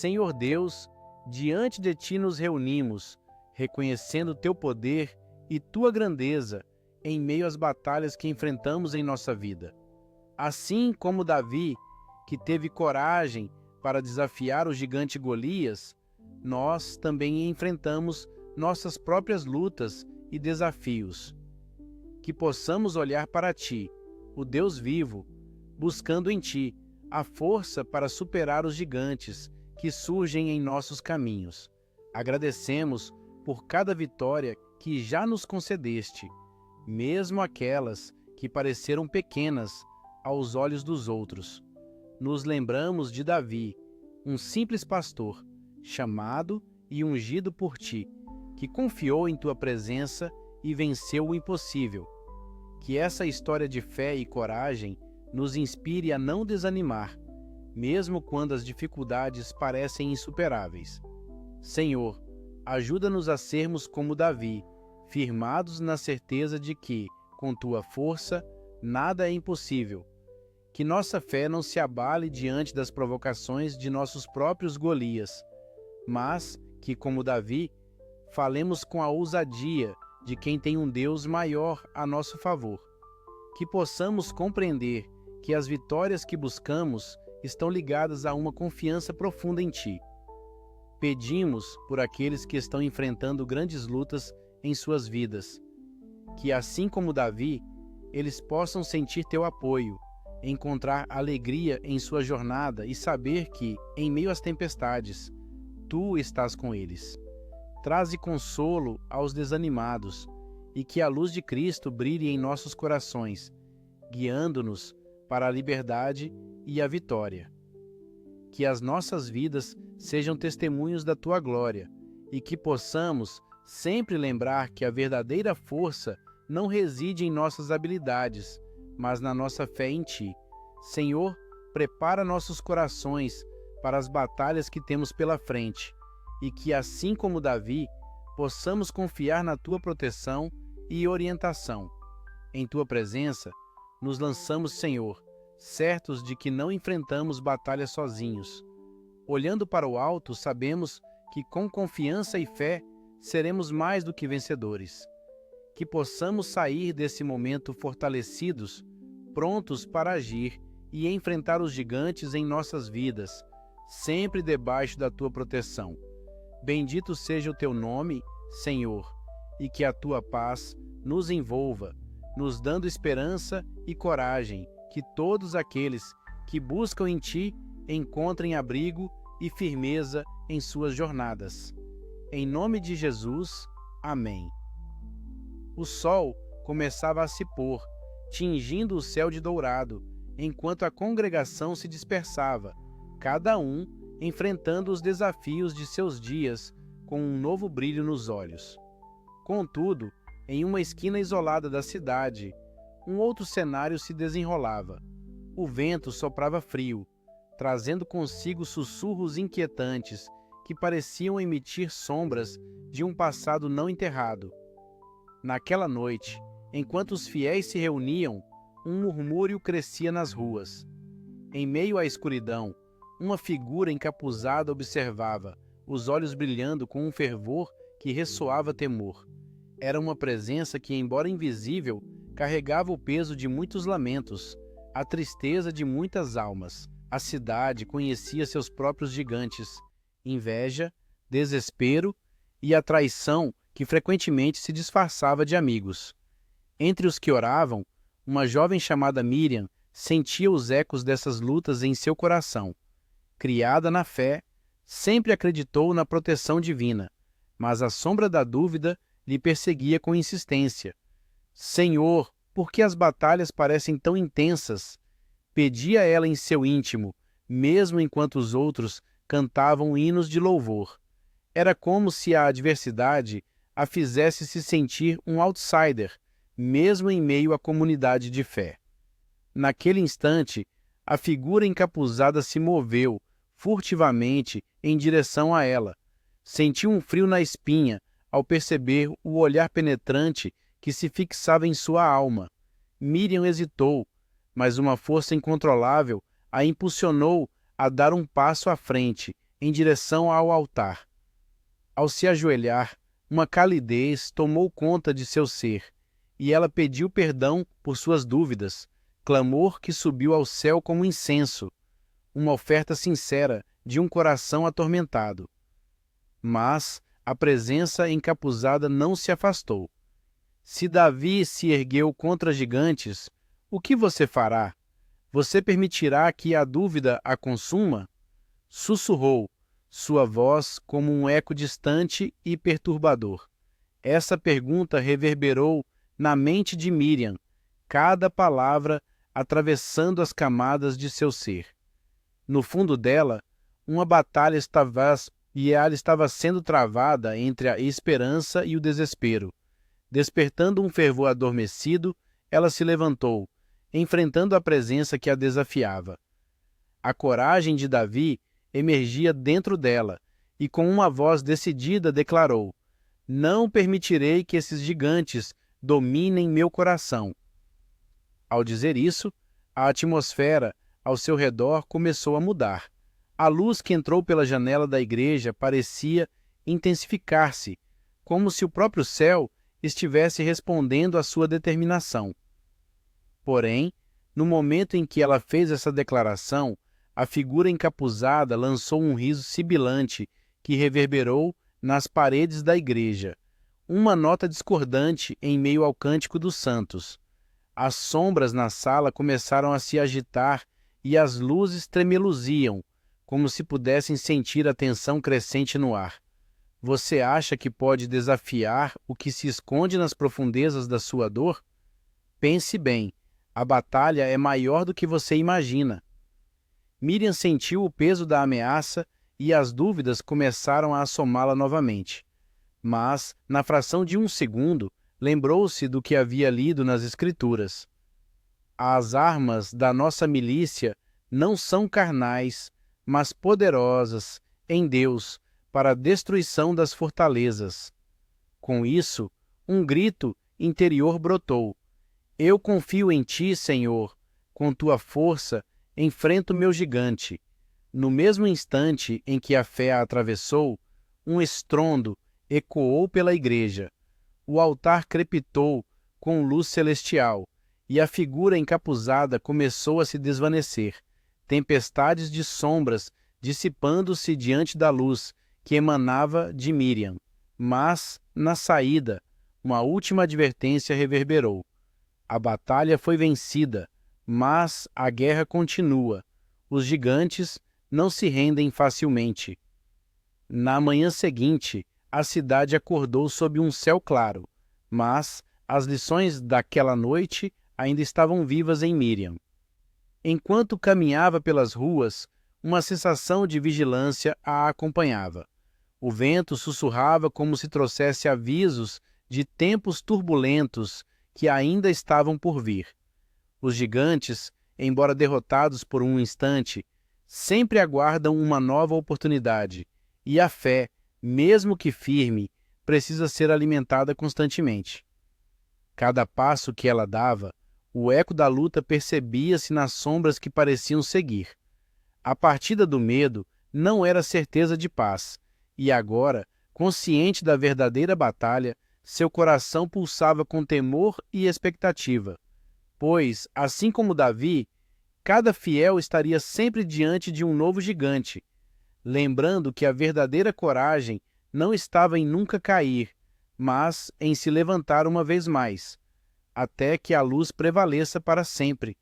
Senhor Deus, diante de Ti nos reunimos, reconhecendo Teu poder e Tua grandeza em meio às batalhas que enfrentamos em nossa vida. Assim como Davi, que teve coragem para desafiar o gigante Golias, nós também enfrentamos nossas próprias lutas e desafios. Que possamos olhar para Ti, o Deus vivo, buscando em Ti a força para superar os gigantes que surgem em nossos caminhos. Agradecemos por cada vitória que já nos concedeste, mesmo aquelas que pareceram pequenas aos olhos dos outros. Nos lembramos de Davi, um simples pastor, chamado e ungido por Ti, que confiou em Tua presença e venceu o impossível. Que essa história de fé e coragem nos inspire a não desanimar, mesmo quando as dificuldades parecem insuperáveis. Senhor, ajuda-nos a sermos como Davi, firmados na certeza de que, com Tua força, nada é impossível. Que nossa fé não se abale diante das provocações de nossos próprios Golias, mas que, como Davi, falemos com a ousadia de quem tem um Deus maior a nosso favor. Que possamos compreender que as vitórias que buscamos estão ligadas a uma confiança profunda em Ti. Pedimos por aqueles que estão enfrentando grandes lutas em suas vidas, que assim como Davi, eles possam sentir Teu apoio, encontrar alegria em sua jornada e saber que, em meio às tempestades, Tu estás com eles. Traze consolo aos desanimados e que a luz de Cristo brilhe em nossos corações, guiando-nos para a liberdade e a vitória. Que as nossas vidas sejam testemunhos da Tua glória e que possamos sempre lembrar que a verdadeira força não reside em nossas habilidades, mas na nossa fé em Ti. Senhor, prepara nossos corações para as batalhas que temos pela frente e que, assim como Davi, possamos confiar na Tua proteção e orientação. Em Tua presença, nos lançamos, Senhor, certos de que não enfrentamos batalhas sozinhos. Olhando para o alto, sabemos que com confiança e fé seremos mais do que vencedores. Que possamos sair desse momento fortalecidos, prontos para agir e enfrentar os gigantes em nossas vidas, sempre debaixo da Tua proteção. Bendito seja o Teu nome, Senhor, e que a Tua paz nos envolva, nos dando esperança e coragem, que todos aqueles que buscam em Ti encontrem abrigo e firmeza em suas jornadas. Em nome de Jesus, amém. O sol começava a se pôr, tingindo o céu de dourado, enquanto a congregação se dispersava, cada um enfrentando os desafios de seus dias com um novo brilho nos olhos. Contudo, em uma esquina isolada da cidade, um outro cenário se desenrolava. O vento soprava frio, trazendo consigo sussurros inquietantes que pareciam emitir sombras de um passado não enterrado. Naquela noite, enquanto os fiéis se reuniam, um murmúrio crescia nas ruas. Em meio à escuridão, uma figura encapuzada observava, os olhos brilhando com um fervor que ressoava temor. Era uma presença que, embora invisível, carregava o peso de muitos lamentos, a tristeza de muitas almas. A cidade conhecia seus próprios gigantes, inveja, desespero e a traição que frequentemente se disfarçava de amigos. Entre os que oravam, uma jovem chamada Miriam sentia os ecos dessas lutas em seu coração. Criada na fé, sempre acreditou na proteção divina, mas a sombra da dúvida lhe perseguia com insistência. Senhor, por que as batalhas parecem tão intensas? Pedia ela em seu íntimo, mesmo enquanto os outros cantavam hinos de louvor. Era como se a adversidade a fizesse se sentir um outsider, mesmo em meio à comunidade de fé. Naquele instante, a figura encapuzada se moveu, furtivamente, em direção a ela. Sentiu um frio na espinha ao perceber o olhar penetrante que se fixava em sua alma. Miriam hesitou, mas uma força incontrolável a impulsionou a dar um passo à frente, em direção ao altar. Ao se ajoelhar, uma calidez tomou conta de seu ser, e ela pediu perdão por suas dúvidas, clamor que subiu ao céu como incenso, uma oferta sincera de um coração atormentado. Mas a presença encapuzada não se afastou. Se Davi se ergueu contra gigantes, o que você fará? Você permitirá que a dúvida a consuma? Sussurrou, sua voz como um eco distante e perturbador. Essa pergunta reverberou na mente de Miriam, cada palavra atravessando as camadas de seu ser. No fundo dela, uma batalha estava sendo travada entre a esperança e o desespero. Despertando um fervor adormecido, ela se levantou, enfrentando a presença que a desafiava. A coragem de Davi emergia dentro dela, e com uma voz decidida declarou: Não permitirei que esses gigantes dominem meu coração. Ao dizer isso, a atmosfera ao seu redor começou a mudar. A luz que entrou pela janela da igreja parecia intensificar-se, como se o próprio céu estivesse respondendo à sua determinação. Porém, no momento em que ela fez essa declaração, a figura encapuzada lançou um riso sibilante que reverberou nas paredes da igreja, uma nota discordante em meio ao cântico dos santos. As sombras na sala começaram a se agitar e as luzes tremeluziam, como se pudessem sentir a tensão crescente no ar. Você acha que pode desafiar o que se esconde nas profundezas da sua dor? Pense bem, a batalha é maior do que você imagina. Miriam sentiu o peso da ameaça e as dúvidas começaram a assomá-la novamente. Mas, na fração de um segundo, lembrou-se do que havia lido nas Escrituras. As armas da nossa milícia não são carnais, mas poderosas em Deus para a destruição das fortalezas. Com isso, um grito interior brotou. Eu confio em ti, Senhor. Com tua força, enfrento meu gigante. No mesmo instante em que a fé a atravessou, um estrondo ecoou pela igreja. O altar crepitou com luz celestial, e a figura encapuzada começou a se desvanecer, tempestades de sombras dissipando-se diante da luz que emanava de Miriam. Mas, na saída, uma última advertência reverberou. A batalha foi vencida, mas a guerra continua. Os gigantes não se rendem facilmente. Na manhã seguinte, a cidade acordou sob um céu claro, mas as lições daquela noite ainda estavam vivas em Miriam. Enquanto caminhava pelas ruas, uma sensação de vigilância a acompanhava. O vento sussurrava como se trouxesse avisos de tempos turbulentos que ainda estavam por vir. Os gigantes, embora derrotados por um instante, sempre aguardam uma nova oportunidade, e a fé, mesmo que firme, precisa ser alimentada constantemente. Cada passo que ela dava, o eco da luta percebia-se nas sombras que pareciam seguir. A partida do medo não era certeza de paz, e agora, consciente da verdadeira batalha, seu coração pulsava com temor e expectativa, pois, assim como Davi, cada fiel estaria sempre diante de um novo gigante, lembrando que a verdadeira coragem não estava em nunca cair, mas em se levantar uma vez mais, até que a luz prevaleça para sempre.